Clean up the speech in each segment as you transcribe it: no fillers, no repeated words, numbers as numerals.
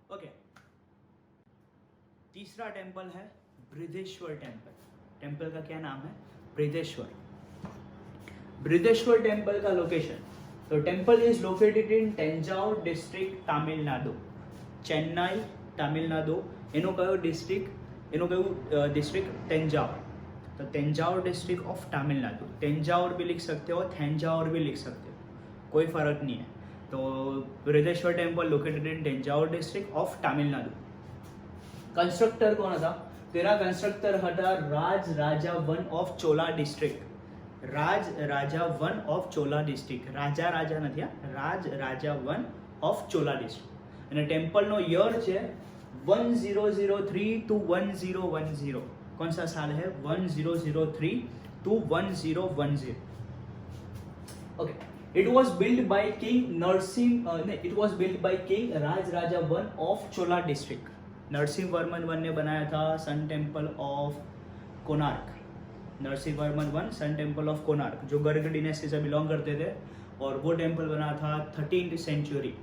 Okay, तीसरा temple है Brihadeshwara temple. Temple का क्या नाम है? बृहदेश्वर। बृहदेश्वर टेम्पल का लोकेशन, तो temple is located in Tanjore district, Tamil Nadu. Chennai, Tamil Nadu એનો કયો ડિસ્ટ્રિક્ટ? ટેન્જાઉર। तो टेंजाउर डिस्ट्रिक्ट ऑफ तमिलनाडु। टेंजाउर भी लिख सकते हो, थेंजाउर भी लिख सकते हो, कोई फर्क नहीं है। तो Brihadeeswara temple located in Tanjore district of Tamil Nadu. Constructor कौन था? तेरा कंस्ट्रक्टर हटा Raj Raja one of Chola district. Raj Raja one of Chola district. Raja Raja નથી આ, Raj Raja one of Chola district. અને ટેમ્પલનો યર છે 1003 ટુ 1010। कौन सा साल है? 1003 to 1010। Okay, it was build by king Narasimha, it was build by king Raj Raja one of Chola district. Narasimha Varman one ने बनाया था sun temple of Konark. Narasimha Varman one sun temple of Konark, जो गर्ग डिनेस्टी से बिलोंग करते थे, और वो टेम्पल बना था 13th सेंचुरी।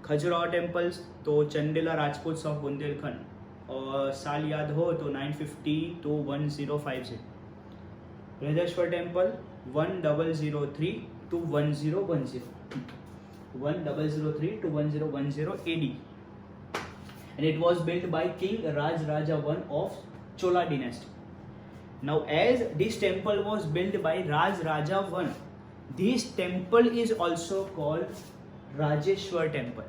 खजुराहो टेम्पल्स तो चंदेला राजपूत ऑफ बुंदेलखंड, और साल याद हो तो 950 to 1050। Brihadeshwara temple 1003 to 1010, 1003 to 1010 AD, and it was built by King Raj Raja I of Chola dynasty. Now, as this temple was built by Raj Raja I, this temple is also called Rajeshwar temple.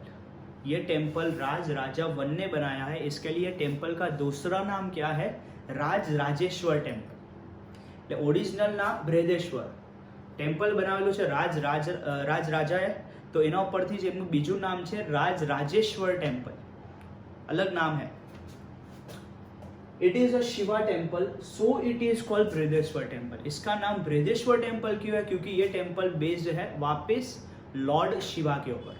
ये temple राज Raja one ने बनाया है, इसके लिए temple का दूसरा नाम क्या है? राज राजेश्वर टेम्पल। ओरिजिनल नाम बृहदेश्वर। टेम्पल बनावेલું છે રાજ રાજાએ, તો એના ઉપરથી જ એમનું બીજું નામ છે રાજ રાજેશ્वर टेम्पल, अलग नाम है। It is a Shiva temple, so it is called Brihadeshwara temple. इसका नाम बृहदेश्वर टेम्पल क्यों है? क्योंकि ये टेम्पल बेस्ड है वापस लॉर्ड शिवा के ऊपर।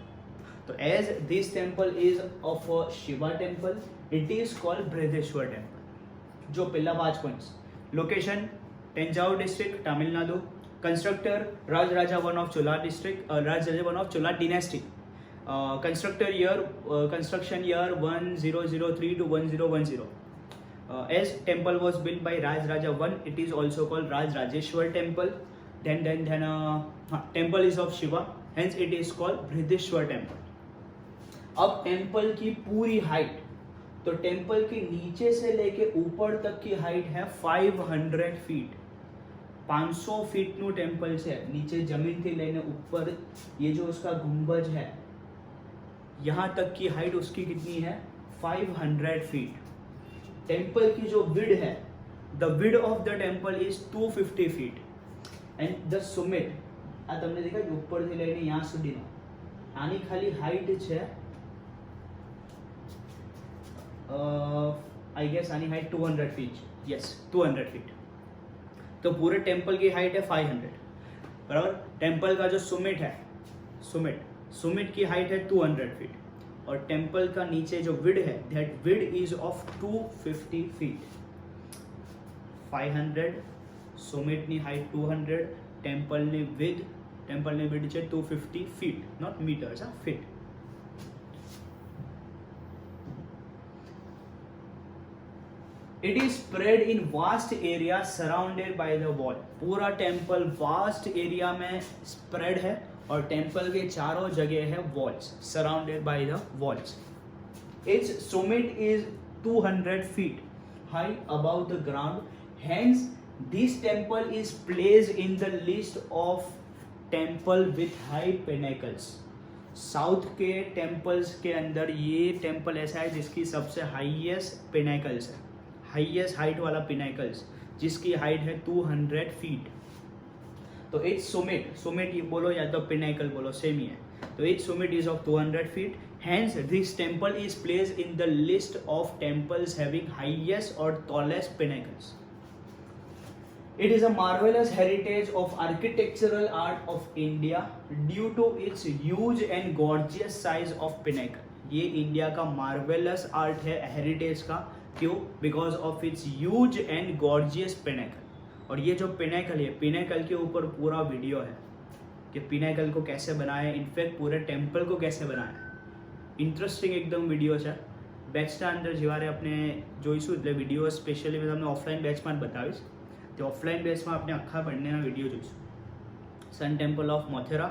तो as this temple is of a Shiva temple, it is called Brihadeshwara temple. जो पहला 5 points, location Tanjore district Tamil Nadu, constructor Raj Raja one of Chola district, Raj Raja one of Chola dynasty, constructor year, construction year 1003 to 1010। as temple was built by Raj Raja I, it is also called Raj Rajeshwar temple. Then temple is of Shiva, hence it is called Brihadeshwara temple. अब temple की पूरी height, तो temple के नीचे से लेके ऊपर तक की हाइट है 500 फीट। 500 फीट નું टेम्पल છે। नीचे जमीन थी लेने ऊपर ये जो उसका गुंबज है, यहाँ तक की हाइट उसकी कितनी है? 500 फीट। टेम्पल की जो विड है, the width of the temple is 250 feet, and the summit, આ તમને દેખાય કે ઉપરથી લઈને यहाँ સુધીનો, આની ખાલી હાઈટ છે आई गेस आनी हाइट 200 फीट। Yes, 200 feet. तो पूरे टेम्पल की हाइट है 500, बराबर। टेम्पल का जो सुमिट है, सुमिट की हाइट है 200 फीट, और टेम्पल का नीचे जो विड है, that width is of 250 feet. 500 सुमिटनी हाइट 200, टेम्पलनी विड છે 250 feet, not metres, feet. It is spread in vast area surrounded by the wall. पूरा टेम्पल वास्ट एरिया में स्प्रेड है, और टेम्पल के चारों जगह है walls, surrounded by the walls. Its summit is 200 feet high about the ground, hence this temple is placed in the list of temple with high पिनेकल्स। South के temples के अंदर ये टेम्पल ऐसा है जिसकी सबसे हाईएस्ट पिनेकल्स है, हाईएस्ट हाइट वाला पिनेकल्स, जिसकी हाइट है 200 फीट। तो इट्स सुमिट ये बोलो या तो पिनेकल बोलो, सेम ही है। तो it's summit is of 200 feet, hence this temple is placed in the list of temples having highest और tallest पिनेकल्स। It is a marvelous heritage of architectural art of India due to its huge and gorgeous size of pinnacle. ये India का marvellous art है, heritage का। क्यों? Because of its huge and gorgeous pinnacle. और ये जो pinnacle है, pinnacle के ऊपर पूरा वीडियो है कि पिनेकल को कैसे बनाया, इनफैक्ट पूरे टेम्पल को कैसे बनाया। ઇન્ટરેસ્ટિંગ એકદમ વિડીયો છે. બેચના અંદર જ્યારે આપણે જોઈશું એટલે વિડીયો સ્પેશિયલી મેં તમને ઓફલાઈન બેચમાં જ બતાવીશ. તે ઓફલાઈન બેચમાં આપણે આખા બંનેના વિડીયો જોઈશું. Sun temple of Modhera,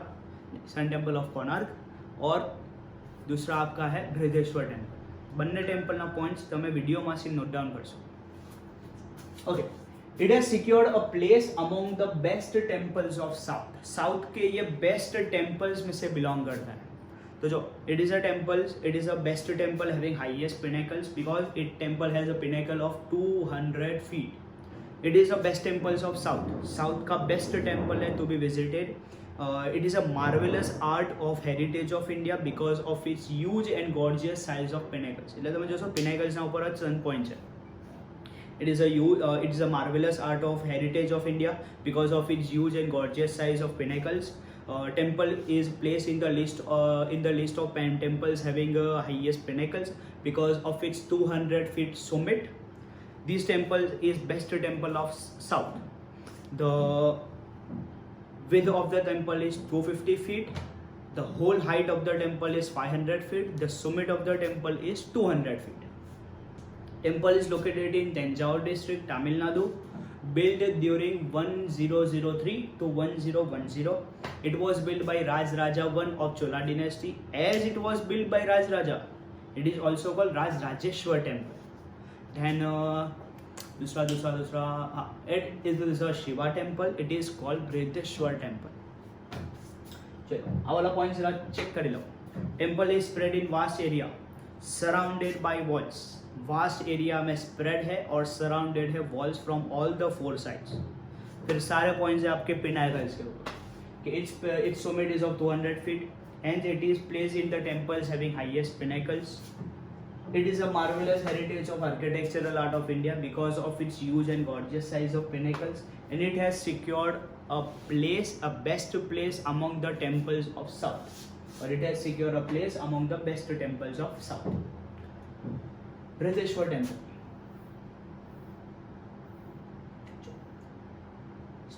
sun temple of Konark और दूसरा आपका है बृहदेश्वर टेम्पल. બંને ટેમ્પલના પોઈન્ટ્સ તમે વિડીયોમાં से नोट डाउन કરશો. Okay, it has secured a place among the best temples of south. South के ये बेस्ट टेम्पल्स में से बिलोंग करता है. तो जो it is a best temple having highest pinnacles because it temple has a pinnacle of 200 feet. It is a best temples of south. South का best temple है to be visited. It is a marvelous art of heritage of India because of its huge and gorgeous size of pinnacles. એટલે તમે જોશો પિનેકલ્સના ઉપર જ sun point છે. It is a marvelous art of heritage of India because of its huge and gorgeous size of pinnacles. Temple is placed in the list of temples having highest pinnacles because of its 200 feet summit. This temple is best temple of south. The width of the temple is 250 feet. The whole height of the temple is 500 feet. The summit of the temple is 200 feet. Temple is located in Tanjore district, Tamil Nadu. Built during 1003 to 1010. It was built by Raj Raja I of Chola dynasty. As it was built by Raj Raja, it is also called Raj Rajeshwar temple. Then दूसरा it is a Shiva temple. It is called Brihadeshwara temple. चलो आ वाला point जरा check कर लो. Temple is spread in vast area surrounded by walls. Vast area में spread है और सराउंडेड है walls from all the 4 sides. फिर सारे पॉइंट्स है आपके पिनाकल्स के ऊपर कि its summit is of 200 feet and it is placed in the temples having highest pinnacles. It is a marvelous heritage of architectural art of India because of its huge and gorgeous size of pinnacles, and it has secured a best place among the temples of south. Or it has secured a place among the best temples of south. Brideshwar temple.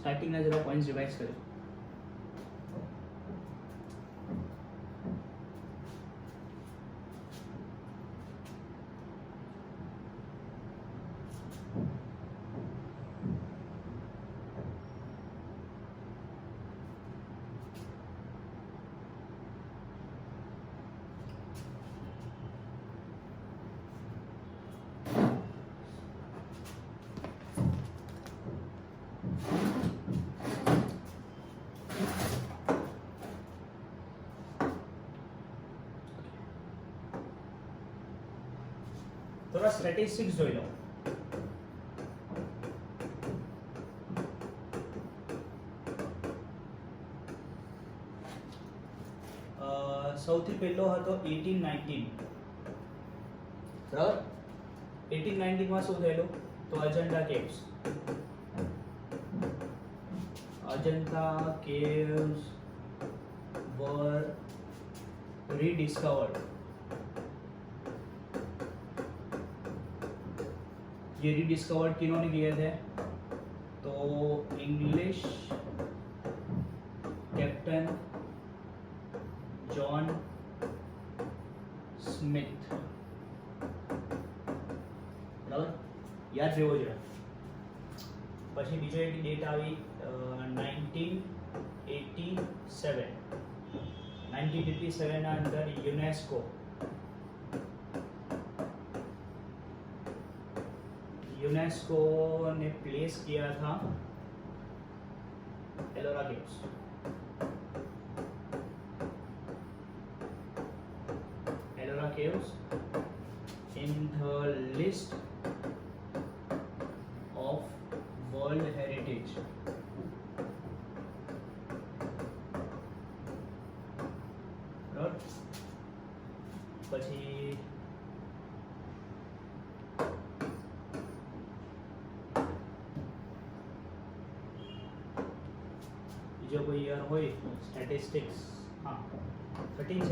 Starting ना जरा points revise करें. थोड़ा statistics જોઈ લો. સૌથી પહેલો હતો 1819. બરાબર. 1819 માં શું થયેલું તો Ajanta caves. Ajanta caves were rediscovered. ये रिडिस्कवर्ड किन्होंने किए थे तो इंग्लिश कैप्टन जॉन स्मिथ. બરાબર યાદ રહેવો જોઈએ. પછી બીજો એક ડેટ આવી 1987. 1987 ના અંદર यूनेस्को ने प्लेस किया था Ellora caves. Ellora caves in the list of World Heritage. Right? પછી जो कोई ईयर हो स्टैटिस्टिक्स. हाँ 13th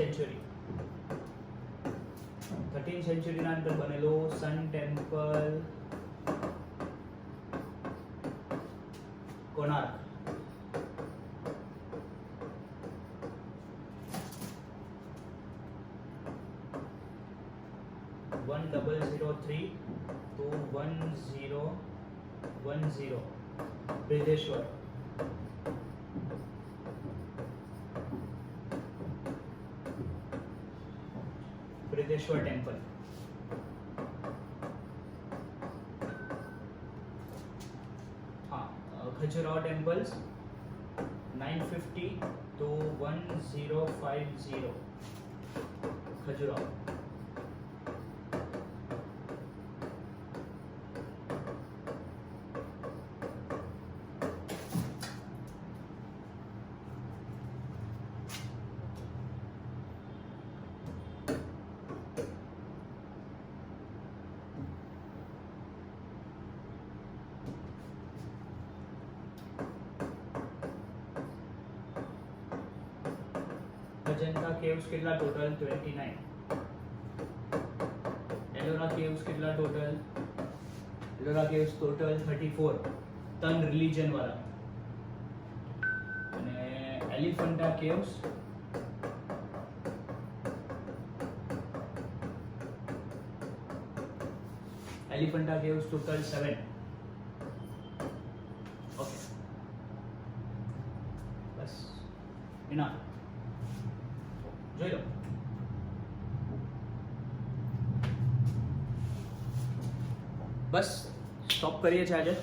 सेंचुरी ना अंदर बनेलो sun temple Konark. 1003 to 1010 Brihadeeswara. Brihadeeswara temple. हाँ, Khajuraho temples 950 to 1050 Khajuraho. Ajanta caves कितना टोटल 29. एलोरा केव्स कितना टोटल? Ellora caves total 34. तन रिलीजन वाला. અને એલિફન્ટા કેવ્સ ટોટલ 7. ઓકે, બસ એના જોઈ લો. બસ સ્ટોપ કરીએ છીએ આજે.